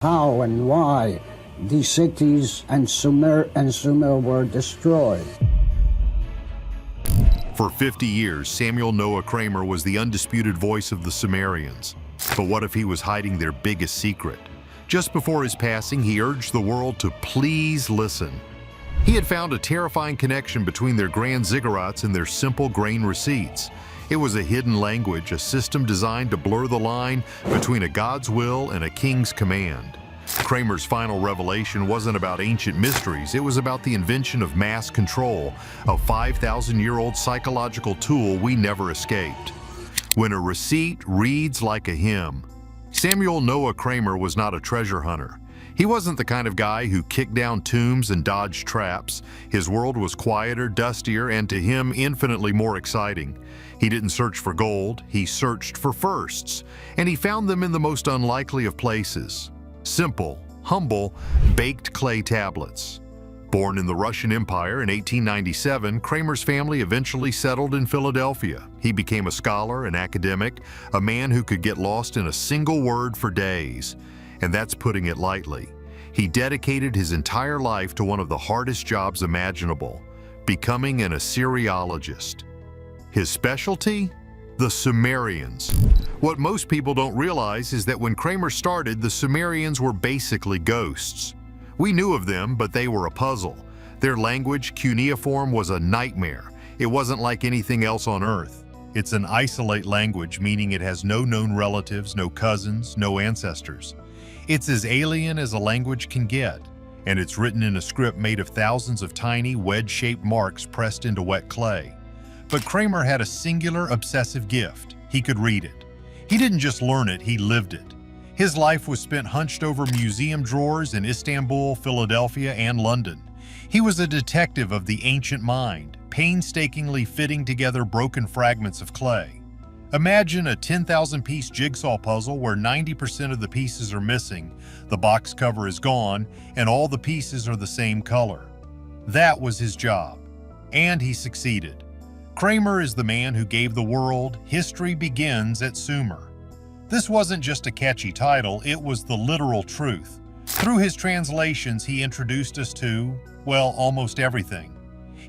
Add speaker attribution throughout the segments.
Speaker 1: how and why these cities and Sumer were destroyed.
Speaker 2: For 50 years, Samuel Noah Kramer was the undisputed voice of the Sumerians. But what if he was hiding their biggest secret? Just before his passing, he urged the world to please listen. He had found a terrifying connection between their grand ziggurats and their simple grain receipts. It was a hidden language, a system designed to blur the line between a god's will and a king's command. Kramer's final revelation wasn't about ancient mysteries, it was about the invention of mass control, a 5,000-year-old psychological tool we never escaped. When a receipt reads like a hymn. Samuel Noah Kramer was not a treasure hunter. He wasn't the kind of guy who kicked down tombs and dodged traps. His world was quieter, dustier, and to him infinitely more exciting. He didn't search for gold, he searched for firsts, and he found them in the most unlikely of places. Simple, humble, baked clay tablets. Born in the Russian Empire in 1897, Kramer's family eventually settled in Philadelphia. He became a scholar, an academic, a man who could get lost in a single word for days. And that's putting it lightly. He dedicated his entire life to one of the hardest jobs imaginable, becoming an Assyriologist. His specialty? The Sumerians. What most people don't realize is that when Kramer started, the Sumerians were basically ghosts. We knew of them, but they were a puzzle. Their language, cuneiform, was a nightmare. It wasn't like anything else on Earth. It's an isolate language, meaning it has no known relatives, no cousins, no ancestors. It's as alien as a language can get, and it's written in a script made of thousands of tiny, wedge-shaped marks pressed into wet clay. But Kramer had a singular obsessive gift. He could read it. He didn't just learn it, he lived it. His life was spent hunched over museum drawers in Istanbul, Philadelphia, and London. He was a detective of the ancient mind, painstakingly fitting together broken fragments of clay. Imagine a 10,000-piece jigsaw puzzle where 90% of the pieces are missing, the box cover is gone, and all the pieces are the same color. That was his job, and he succeeded. Kramer is the man who gave the world "History Begins at Sumer." This wasn't just a catchy title, it was the literal truth. Through his translations, he introduced us to, well, almost everything.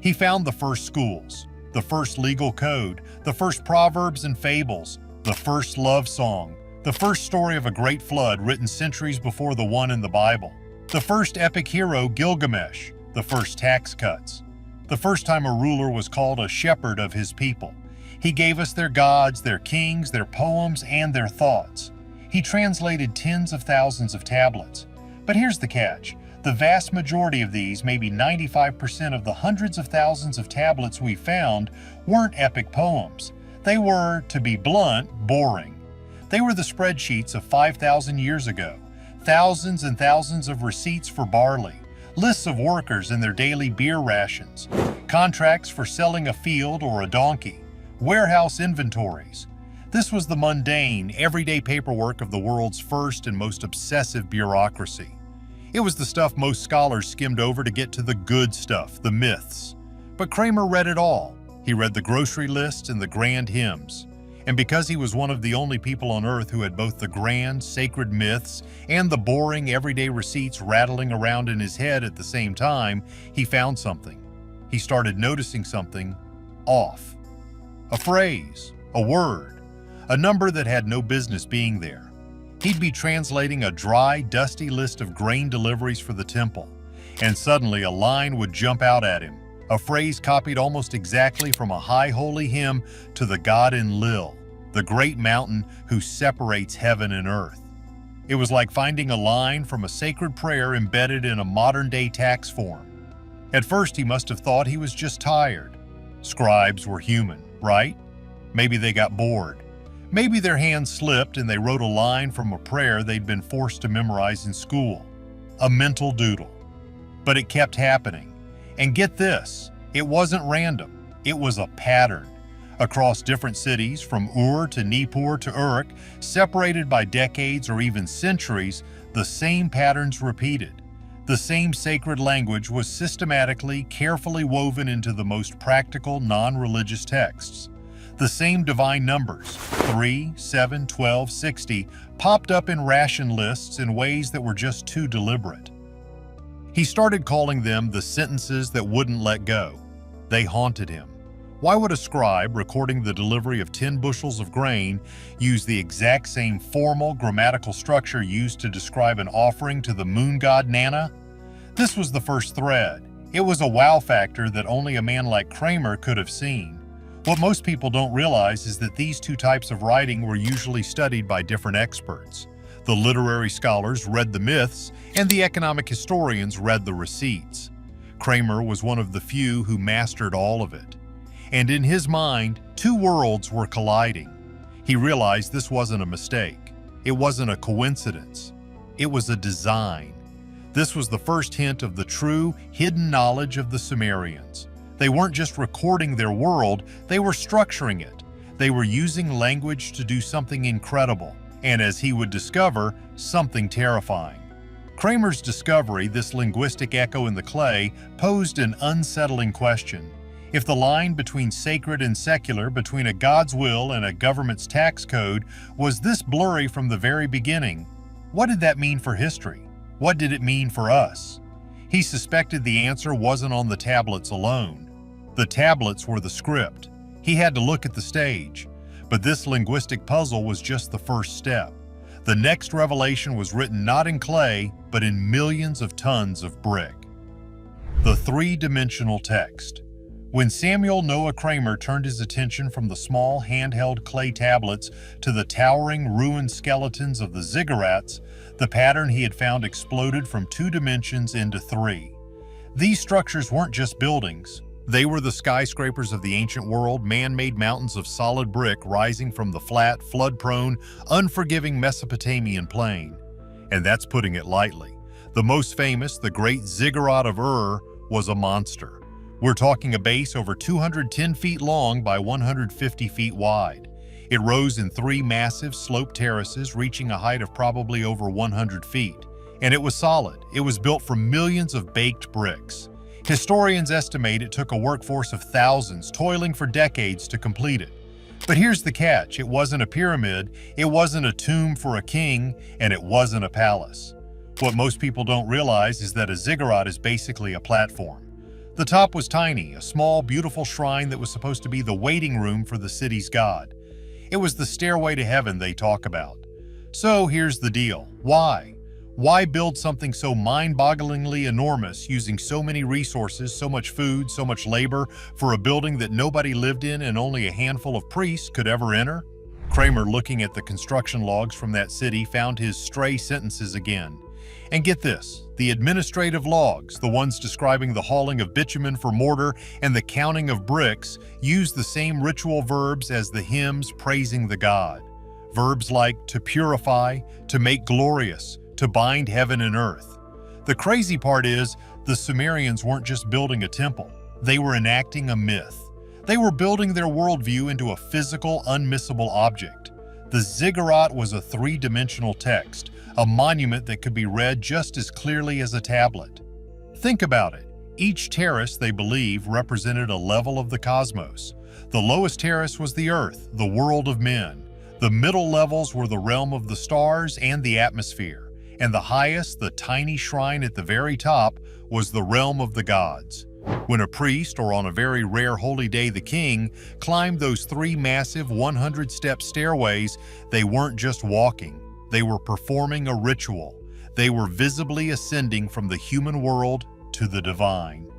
Speaker 2: He found the first schools, the first legal code, the first proverbs and fables, the first love song, the first story of a great flood written centuries before the one in the Bible, the first epic hero Gilgamesh, the first tax cuts, the first time a ruler was called a shepherd of his people. He gave us their gods, their kings, their poems, and their thoughts. He translated tens of thousands of tablets. But here's the catch. The vast majority of these, maybe 95% of the hundreds of thousands of tablets we found, weren't epic poems. They were, to be blunt, boring. They were the spreadsheets of 5,000 years ago. Thousands and thousands of receipts for barley, lists of workers and their daily beer rations, contracts for selling a field or a donkey, warehouse inventories. This was the mundane, everyday paperwork of the world's first and most obsessive bureaucracy. It was the stuff most scholars skimmed over to get to the good stuff, the myths. But Kramer read it all. He read the grocery lists and the grand hymns. And because he was one of the only people on Earth who had both the grand, sacred myths and the boring, everyday receipts rattling around in his head at the same time, he found something. He started noticing something off. A phrase, a word, a number that had no business being there. He'd be translating a dry, dusty list of grain deliveries for the temple, and suddenly a line would jump out at him, a phrase copied almost exactly from a high holy hymn to the god Enlil, the great mountain who separates heaven and earth. It was like finding a line from a sacred prayer embedded in a modern-day tax form. At first, he must have thought he was just tired. Scribes were human, right? Maybe they got bored. Maybe their hands slipped and they wrote a line from a prayer they'd been forced to memorize in school. A mental doodle. But it kept happening. And get this, it wasn't random. It was a pattern. Across different cities, from Ur to Nippur to Uruk, separated by decades or even centuries, the same patterns repeated. The same sacred language was systematically, carefully woven into the most practical, non-religious texts. The same divine numbers, 3, 7, 12, 60, popped up in ration lists in ways that were just too deliberate. He started calling them the sentences that wouldn't let go. They haunted him. Why would a scribe recording the delivery of 10 bushels of grain use the exact same formal grammatical structure used to describe an offering to the moon god Nana? This was the first thread. It was a wow factor that only a man like Kramer could have seen. What most people don't realize is that these two types of writing were usually studied by different experts. The literary scholars read the myths, and the economic historians read the receipts. Kramer was one of the few who mastered all of it. And in his mind, two worlds were colliding. He realized this wasn't a mistake. It wasn't a coincidence. It was a design. This was the first hint of the true, hidden knowledge of the Sumerians. They weren't just recording their world, they were structuring it. They were using language to do something incredible, and as he would discover, something terrifying. Kramer's discovery, this linguistic echo in the clay, posed an unsettling question. If the line between sacred and secular, between a god's will and a government's tax code, was this blurry from the very beginning, what did that mean for history? What did it mean for us? He suspected the answer wasn't on the tablets alone. The tablets were the script. He had to look at the stage. But this linguistic puzzle was just the first step. The next revelation was written not in clay, but in millions of tons of brick. The three-dimensional text. When Samuel Noah Kramer turned his attention from the small handheld clay tablets to the towering ruined skeletons of the ziggurats, the pattern he had found exploded from 2 dimensions into 3. These structures weren't just buildings. They were the skyscrapers of the ancient world, man-made mountains of solid brick rising from the flat, flood-prone, unforgiving Mesopotamian plain. And that's putting it lightly. The most famous, the great Ziggurat of was a monster. We're talking a base over 210 feet long by 150 feet wide. It rose in 3 massive sloped terraces reaching a height of probably over 100 feet. And it was solid. It was built from millions of baked bricks. Historians estimate it took a workforce of thousands toiling for decades to complete it. But here's the catch. It wasn't a pyramid, it wasn't a tomb for a king, and it wasn't a palace. What most people don't realize is that a ziggurat is basically a platform. The top was tiny, a small, beautiful shrine that was supposed to be the waiting room for the city's god. It was the stairway to heaven they talk about. So here's the deal. Why? Why build something so mind-bogglingly enormous, using so many resources, so much food, so much labor, for a building that nobody lived in and only a handful of priests could ever enter? Kramer, looking at the construction logs from that city, found his stray sentences again. And get this, the administrative logs, the ones describing the hauling of bitumen for mortar and the counting of bricks, use the same ritual verbs as the hymns praising the god. Verbs like to purify, to make glorious, to bind heaven and earth. The crazy part is, the Sumerians weren't just building a temple, they were enacting a myth. They were building their worldview into a physical, unmissable object. The ziggurat was a 3-dimensional text, a monument that could be read just as clearly as a tablet. Think about it. Each terrace, they believe, represented a level of the cosmos. The lowest terrace was the earth, the world of men. The middle levels were the realm of the stars and the atmosphere. And the highest, the tiny shrine at the very top, was the realm of the gods. When a priest, or on a very rare holy day the king, climbed those 3 massive 100-step stairways, they weren't just walking. They were performing a ritual. They were visibly ascending from the human world to the divine.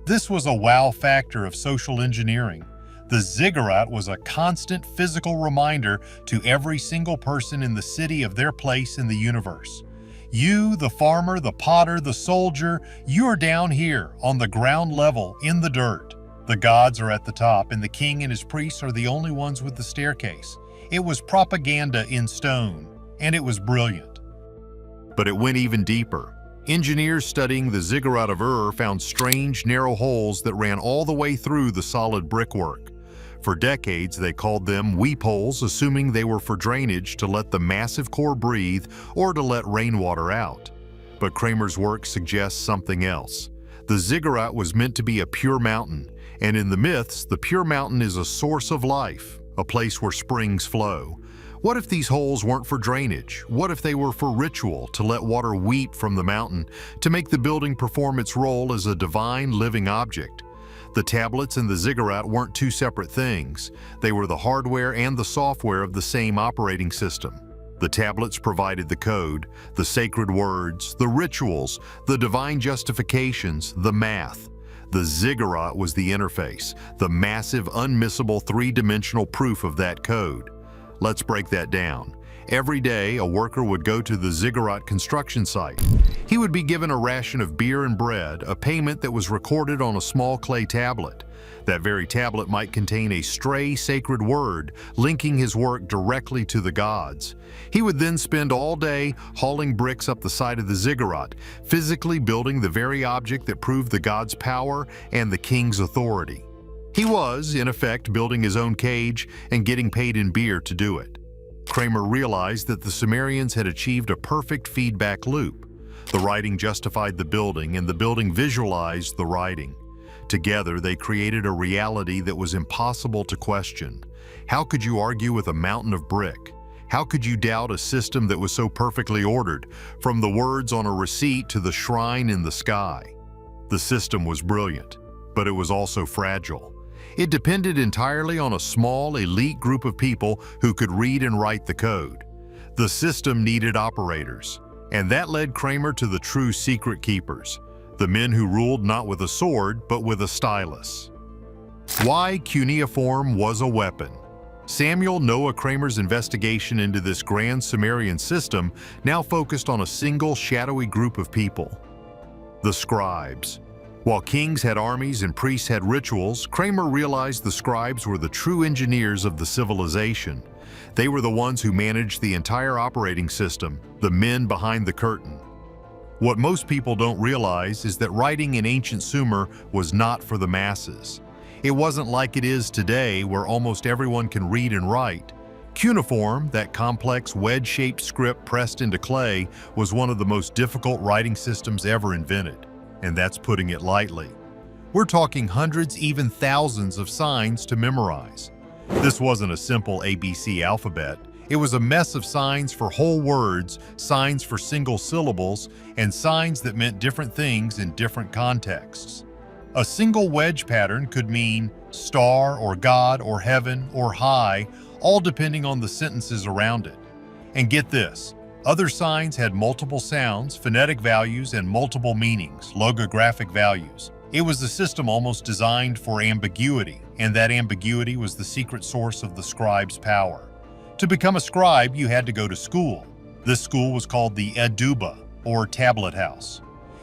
Speaker 2: This was a wow factor of social engineering. The ziggurat was a constant physical reminder to every single person in the city of their place in the universe. You, the farmer, the potter, the soldier, you're down here, on the ground level, in the dirt. The gods are at the top, and the king and his priests are the only ones with the staircase. It was propaganda in stone, and it was brilliant. But it went even deeper. Engineers studying the Ziggurat of found strange, narrow holes that ran all the way through the solid brickwork. For decades, they called them weep holes, assuming they were for drainage to let the massive core breathe or to let rainwater out. But Kramer's work suggests something else. The ziggurat was meant to be a pure mountain, And in the myths, the pure mountain is a source of life, a place where springs flow. What if these holes weren't for drainage? What if they were for ritual, to let water weep from the mountain, to make the building perform its role as a divine living object? The tablets and the ziggurat weren't two separate things. They were the hardware and the software of the same operating system. The tablets provided the code, the sacred words, the rituals, the divine justifications, the math. The ziggurat was the interface, the massive, unmissable three-dimensional proof of that code. Let's break that down. Every day, a worker would go to the ziggurat construction site. He would be given a ration of beer and bread, a payment that was recorded on a small clay tablet. That very tablet might contain a stray sacred word, linking his work directly to the gods. He would then spend all day hauling bricks up the side of the ziggurat, physically building the very object that proved the god's power and the king's authority. He was, in effect, building his own cage and getting paid in beer to do it. Kramer realized that the Sumerians had achieved a perfect feedback loop. The writing justified the building, and the building visualized the writing. Together, they created a reality that was impossible to question. How could you argue with a mountain of brick? How could you doubt a system that was so perfectly ordered, from the words on a receipt to the shrine in the sky? The system was brilliant, but it was also fragile. It depended entirely on a small, elite group of people who could read and write the code. The system needed operators, and that led Kramer to the true secret keepers, the men who ruled not with a sword, but with a stylus. Why cuneiform was a weapon. Noah Kramer's investigation into this grand Sumerian system now focused on a single shadowy group of people: the scribes. While kings had armies and priests had rituals, Kramer realized the scribes were the true engineers of the civilization. They were the ones who managed the entire operating system, the men behind the curtain. What most people don't realize is that writing in ancient Sumer was not for the masses. It wasn't like it is today, where almost everyone can read and write. Cuneiform, that complex wedge-shaped script pressed into clay, was one of the most difficult writing systems ever invented. And that's putting it lightly. We're talking hundreds, even thousands of signs to memorize. This wasn't a simple ABC alphabet. It was a mess of signs for whole words, signs for single syllables, and signs that meant different things in different contexts. A single wedge pattern could mean star or God or heaven or high, all depending on the sentences around it. And get this, other signs had multiple sounds, phonetic values, and multiple meanings, logographic values. It was a system almost designed for ambiguity, and that ambiguity was the secret source of the scribe's power. To become a scribe, you had to go to school. This school was called the Eduba, or tablet house.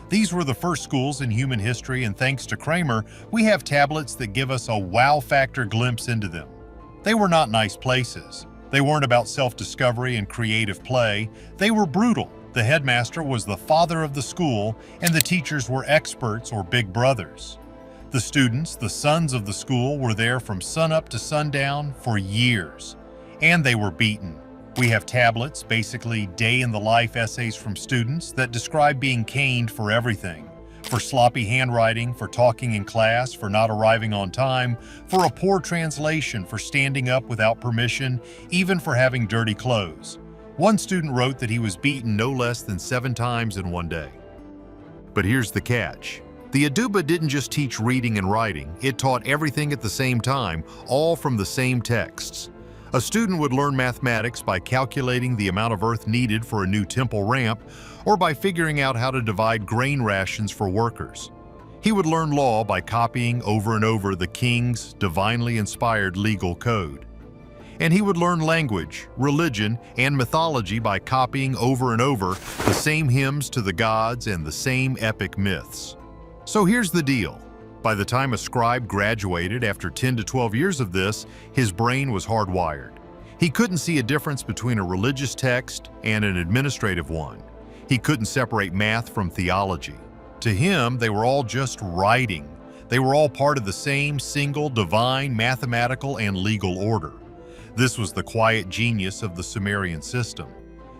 Speaker 2: These were the first schools in human history, and thanks to Kramer, we have tablets that give us a wow factor glimpse into them. They were not nice places. They weren't about self-discovery and creative play. They were brutal. The headmaster was the father of the school, and the teachers were experts or big brothers. The students, the sons of the school, were there from sunup to sundown for years. And they were beaten. We have tablets, basically day-in-the-life essays from students, that describe being caned for everything. For sloppy handwriting, for talking in class, for not arriving on time, for a poor translation, for standing up without permission, even for having dirty clothes. One student wrote that he was beaten no less than 7 times in one day. But here's the catch. The Eduba didn't just teach reading and writing, it taught everything at the same time, all from the same texts. A student would learn mathematics by calculating the amount of earth needed for a new temple ramp, or by figuring out how to divide grain rations for workers. He would learn law by copying over and over the king's divinely inspired legal code. And he would learn language, religion, and mythology by copying over and over the same hymns to the gods and the same epic myths. So here's the deal. By the time a scribe graduated after 10 to 12 years of this, his brain was hardwired. He couldn't see a difference between a religious text and an administrative one. He couldn't separate math from theology. To him, they were all just writing. They were all part of the same single divine mathematical and legal order. This was the quiet genius of the Sumerian system.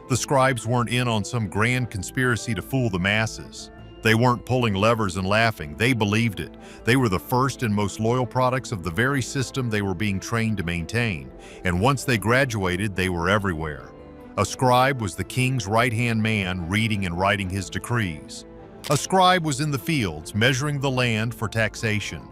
Speaker 2: The scribes weren't in on some grand conspiracy to fool the masses. They weren't pulling levers and laughing, they believed it. They were the first and most loyal products of the very system they were being trained to maintain, and once they graduated, they were everywhere. A scribe was the king's right-hand man reading and writing his decrees. A scribe was in the fields measuring the land for taxation.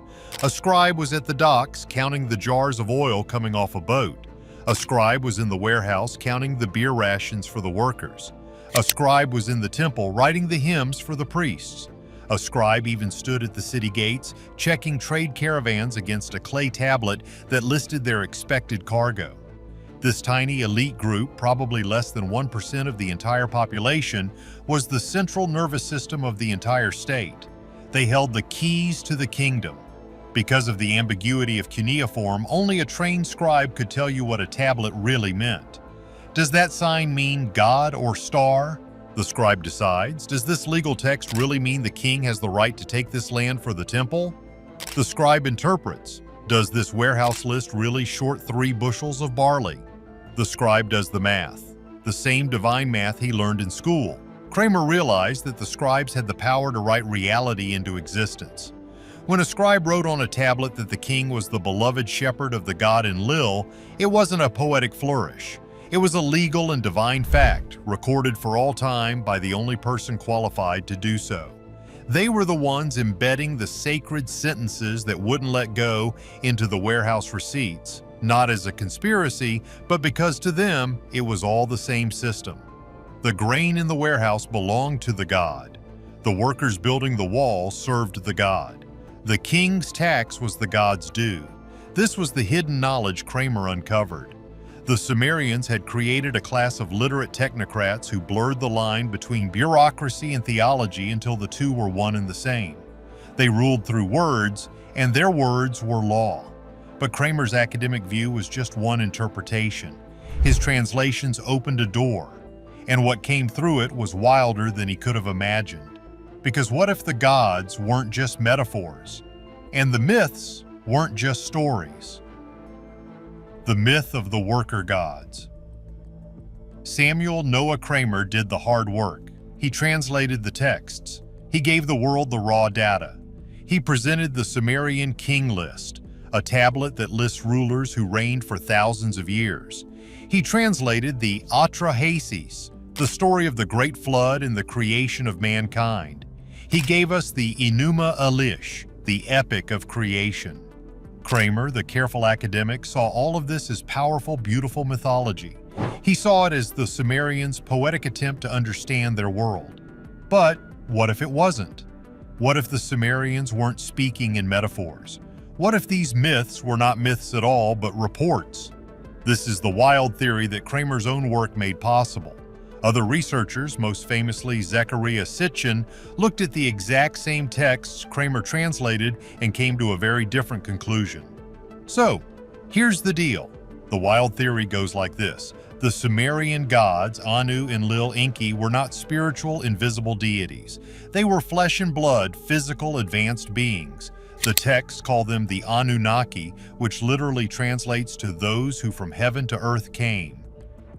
Speaker 2: A scribe was at the docks counting the jars of oil coming off a boat. A scribe was in the warehouse counting the beer rations for the workers. A scribe was in the temple writing the hymns for the priests. A scribe even stood at the city gates checking trade caravans against a clay tablet that listed their expected cargo. This tiny elite group, probably less than 1% of the entire population, was the central nervous system of the entire state. They held the keys to the kingdom. Because of the ambiguity of cuneiform, only a trained scribe could tell you what a tablet really meant. Does that sign mean God or star? The scribe decides. Does this legal text really mean the king has the right to take this land for the temple? The scribe interprets. Does this warehouse list really short 3 bushels of barley? The scribe does the math, the same divine math he learned in school. Kramer realized that the scribes had the power to write reality into existence. When a scribe wrote on a tablet that the king was the beloved shepherd of the god Enlil, it wasn't a poetic flourish. It was a legal and divine fact, recorded for all time by the only person qualified to do so. They were the ones embedding the sacred sentences that wouldn't let go into the warehouse receipts, not as a conspiracy, but because to them it was all the same system. The grain in the warehouse belonged to the god. The workers building the wall served the god. The king's tax was the god's due. This was the hidden knowledge Kramer uncovered. The Sumerians had created a class of literate technocrats who blurred the line between bureaucracy and theology until the two were one and the same. They ruled through words, and their words were law. But Kramer's academic view was just one interpretation. His translations opened a door, and what came through it was wilder than he could have imagined. Because what if the gods weren't just metaphors, and the myths weren't just stories? The myth of the worker gods. Noah Kramer did the hard work. He translated the texts. He gave the world the raw data. He presented the Sumerian king list, a tablet that lists rulers who reigned for thousands of years. He translated the Atrahasis, the story of the great flood and the creation of mankind. He gave us the Enuma Elish, the epic of creation. Kramer, the careful academic, saw all of this as powerful, beautiful mythology. He saw it as the Sumerians' poetic attempt to understand their world. But what if it wasn't? What if the Sumerians weren't speaking in metaphors? What if these myths were not myths at all, but reports? This is the wild theory that Kramer's own work made possible. Other researchers, most famously Zecharia Sitchin, looked at the exact same texts Kramer translated and came to a very different conclusion. So, here's the deal. The wild theory goes like this. The Sumerian gods, Anu, Enlil, Enki, were not spiritual, invisible deities. They were flesh and blood, physical, advanced beings. The texts call them the Anunnaki, which literally translates to those who from heaven to earth came.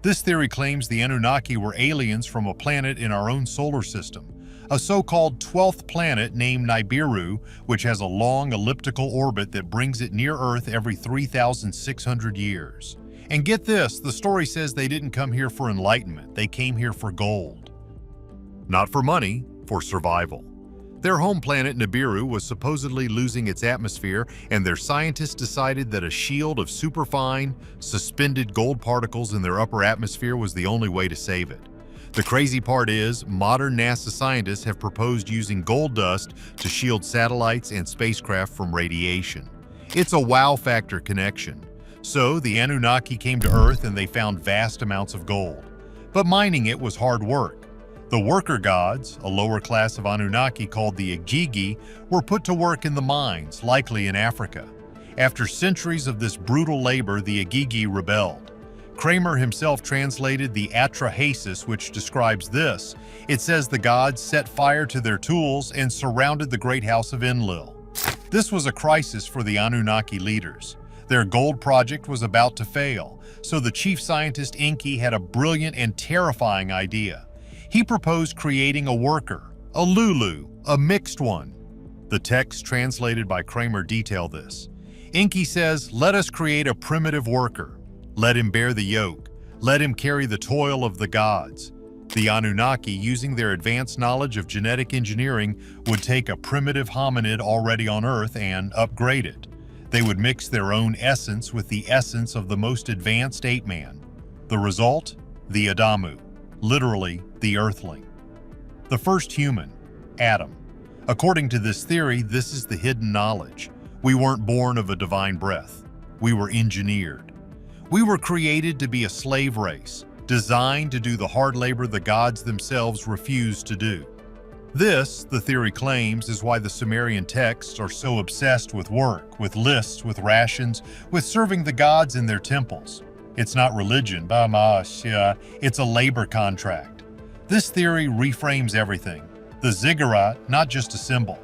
Speaker 2: This theory claims the Anunnaki were aliens from a planet in our own solar system, a so-called 12th planet named Nibiru, which has a long elliptical orbit that brings it near Earth every 3,600 years. And get this, the story says they didn't come here for enlightenment, they came here for gold. Not for money, for survival. Their home planet Nibiru was supposedly losing its atmosphere, and their scientists decided that a shield of superfine, suspended gold particles in their upper atmosphere was the only way to save it. The crazy part is, modern NASA scientists have proposed using gold dust to shield satellites and spacecraft from radiation. It's a wow factor connection. So the Anunnaki came to Earth and they found vast amounts of gold. But mining it was hard work. The worker gods, a lower class of Anunnaki called the Igigi, were put to work in the mines, likely in Africa. After centuries of this brutal labor, the Igigi rebelled. Kramer himself translated the Atrahasis, which describes this. It says the gods set fire to their tools and surrounded the great house of Enlil. This was a crisis for the Anunnaki leaders. Their gold project was about to fail, so the chief scientist Enki had a brilliant and terrifying idea. He proposed creating a worker, a Lulu, a mixed one. The text translated by Kramer detail this. Enki says, "Let us create a primitive worker. Let him bear the yoke. Let him carry the toil of the gods." The Anunnaki, using their advanced knowledge of genetic engineering, would take a primitive hominid already on Earth and upgrade it. They would mix their own essence with the essence of the most advanced ape-man. The result? The Adamu, literally the Earthling. The first human, Adam. According to this theory, this is the hidden knowledge. We weren't born of a divine breath. We were engineered. We were created to be a slave race, designed to do the hard labor the gods themselves refused to do. This, the theory claims, is why the Sumerian texts are so obsessed with work, with lists, with rations, with serving the gods in their temples. It's not religion, it's a labor contract. This theory reframes everything. The ziggurat, not just a symbol.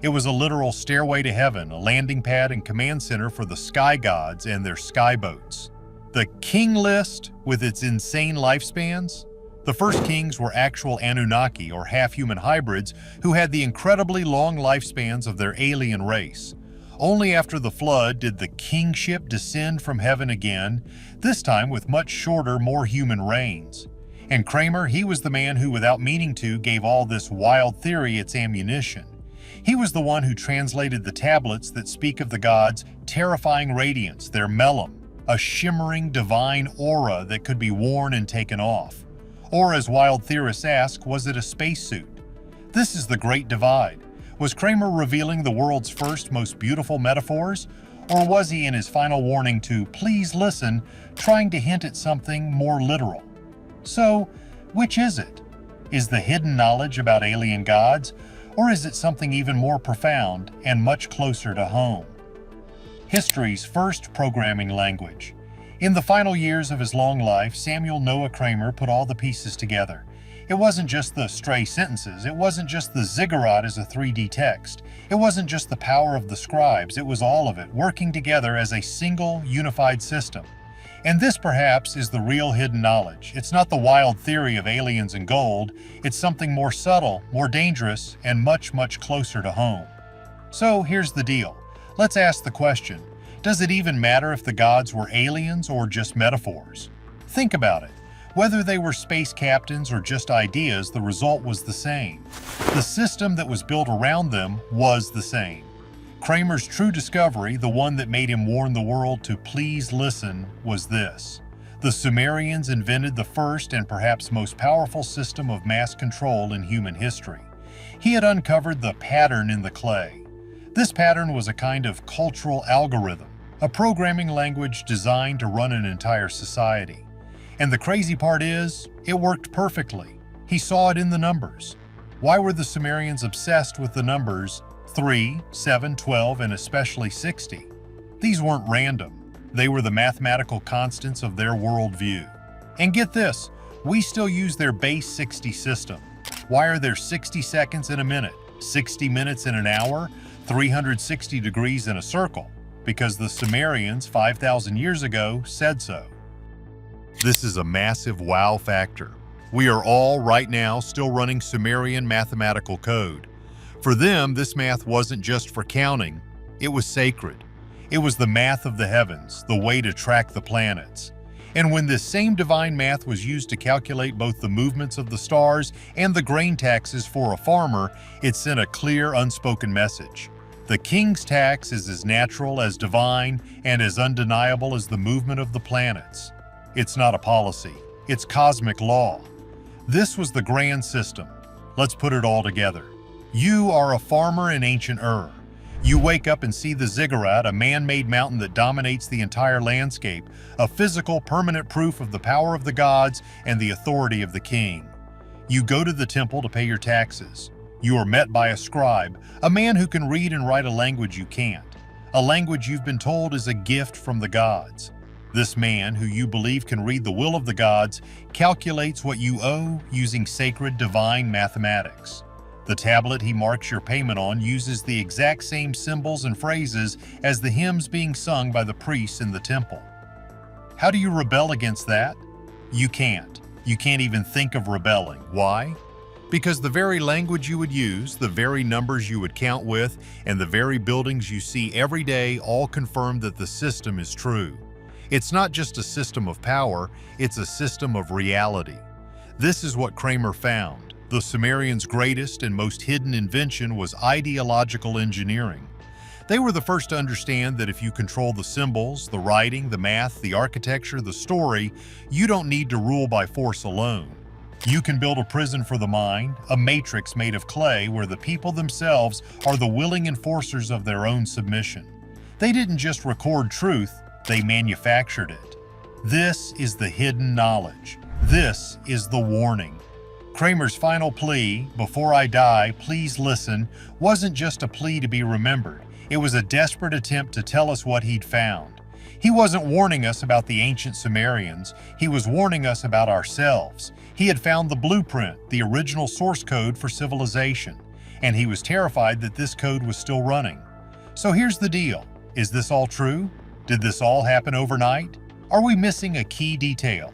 Speaker 2: It was a literal stairway to heaven, a landing pad and command center for the sky gods and their sky boats. The king list, with its insane lifespans? The first kings were actual Anunnaki, or half-human hybrids, who had the incredibly long lifespans of their alien race. Only after the flood did the kingship descend from heaven again, this time with much shorter, more human reigns. And Kramer, he was the man who, without meaning to, gave all this wild theory its ammunition. He was the one who translated the tablets that speak of the gods' terrifying radiance, their melem, a shimmering divine aura that could be worn and taken off. Or, as wild theorists ask, was it a spacesuit? This is the great divide. Was Kramer revealing the world's first, most beautiful metaphors? Or was he, in his final warning to "please listen," trying to hint at something more literal? So, which is it? Is the hidden knowledge about alien gods, or is it something even more profound and much closer to home? History's first programming language. In the final years of his long life, Samuel Noah Kramer put all the pieces together. It wasn't just the stray sentences, it wasn't just the ziggurat as a 3D text, it wasn't just the power of the scribes, it was all of it, working together as a single, unified system. And this, perhaps, is the real hidden knowledge. It's not the wild theory of aliens and gold, it's something more subtle, more dangerous, and much, much closer to home. So here's the deal. Let's ask the question, does it even matter if the gods were aliens or just metaphors? Think about it. Whether they were space captains or just ideas, the result was the same. The system that was built around them was the same. Kramer's true discovery, the one that made him warn the world to please listen, was this. The Sumerians invented the first and perhaps most powerful system of mass control in human history. He had uncovered the pattern in the clay. This pattern was a kind of cultural algorithm, a programming language designed to run an entire society. And the crazy part is, it worked perfectly. He saw it in the numbers. Why were the Sumerians obsessed with the numbers 3, 7, 12, and especially 60? These weren't random. They were the mathematical constants of their worldview. And get this, we still use their base 60 system. Why are there 60 seconds in a minute, 60 minutes in an hour, 360 degrees in a circle? Because the Sumerians 5,000 years ago said so. This is a massive wow factor. We are all right now still running Sumerian mathematical code. For them, this math wasn't just for counting, it was sacred. It was the math of the heavens, the way to track the planets. And when this same divine math was used to calculate both the movements of the stars and the grain taxes for a farmer, it sent a clear, unspoken message. The king's tax is as natural, as divine, and as undeniable as the movement of the planets. It's not a policy, it's cosmic law. This was the grand system. Let's put it all together. You are a farmer in ancient Ur. You wake up and see the Ziggurat, a man-made mountain that dominates the entire landscape, a physical, permanent proof of the power of the gods and the authority of the king. You go to the temple to pay your taxes. You are met by a scribe, a man who can read and write a language you can't, a language you've been told is a gift from the gods. This man, who you believe can read the will of the gods, calculates what you owe using sacred divine mathematics. The tablet he marks your payment on uses the exact same symbols and phrases as the hymns being sung by the priests in the temple. How do you rebel against that? You can't. You can't even think of rebelling. Why? Because the very language you would use, the very numbers you would count with, and the very buildings you see every day all confirm that the system is true. It's not just a system of power, it's a system of reality. This is what Kramer found. The Sumerians' greatest and most hidden invention was ideological engineering. They were the first to understand that if you control the symbols, the writing, the math, the architecture, the story, you don't need to rule by force alone. You can build a prison for the mind, a matrix made of clay where the people themselves are the willing enforcers of their own submission. They didn't just record truth, they manufactured it. This is the hidden knowledge. This is the warning. Kramer's final plea, "Before I die, please listen," wasn't just a plea to be remembered. It was a desperate attempt to tell us what he'd found. He wasn't warning us about the ancient Sumerians, he was warning us about ourselves. He had found the blueprint, the original source code for civilization, and he was terrified that this code was still running. So here's the deal. Is this all true? Did this all happen overnight? Are we missing a key detail?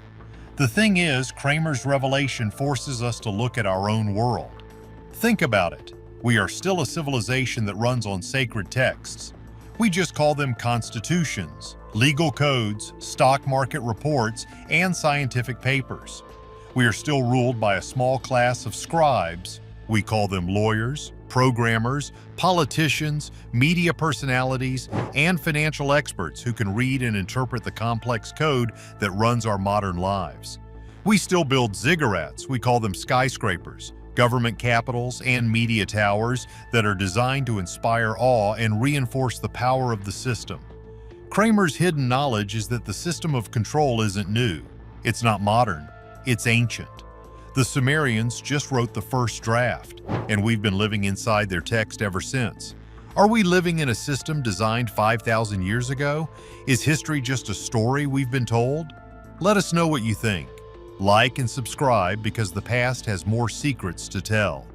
Speaker 2: The thing is, Kramer's revelation forces us to look at our own world. Think about it. We are still a civilization that runs on sacred texts. We just call them constitutions, legal codes, stock market reports, and scientific papers. We are still ruled by a small class of scribes. We call them lawyers, programmers, politicians, media personalities, and financial experts who can read and interpret the complex code that runs our modern lives. We still build ziggurats, we call them skyscrapers, government capitals, and media towers that are designed to inspire awe and reinforce the power of the system. Kramer's hidden knowledge is that the system of control isn't new. It's not modern. It's ancient. The Sumerians just wrote the first draft, and we've been living inside their text ever since. Are we living in a system designed 5,000 years ago? Is history just a story we've been told? Let us know what you think. Like and subscribe because the past has more secrets to tell.